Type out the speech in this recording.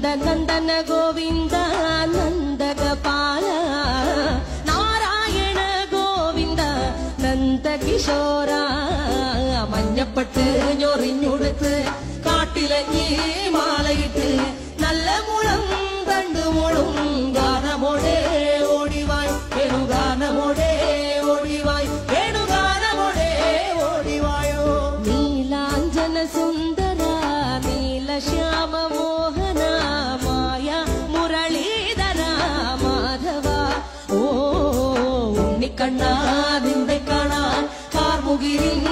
നന്ദന ഗോവിന്ദ നന്ദഗോപാല നാരായണ ഗോവിന്ദ നന്ദകിശോര മഞ്ഞപ്പെട്ട് ഞൊറിഞ്ഞുടുത്ത് കാട്ടിലങ്ങി മാലയിട്ട് നല്ല മുളം തണ്ടുമുളും ഗാനമോടെ ഓടിവായ് വേണുഗാനമോടെ ഓടിവായ് വേണുഗാനമോടെ ഓടിവായോ നീലാഞ്ജന സുന്ദര നീലശ്യാമ മോഹന മായ മുരളീധര മാധവ ഓ ഉണ്ണിക്കണ്ണ നിന്നെ കാണാൻ കാർമുകിലിൻ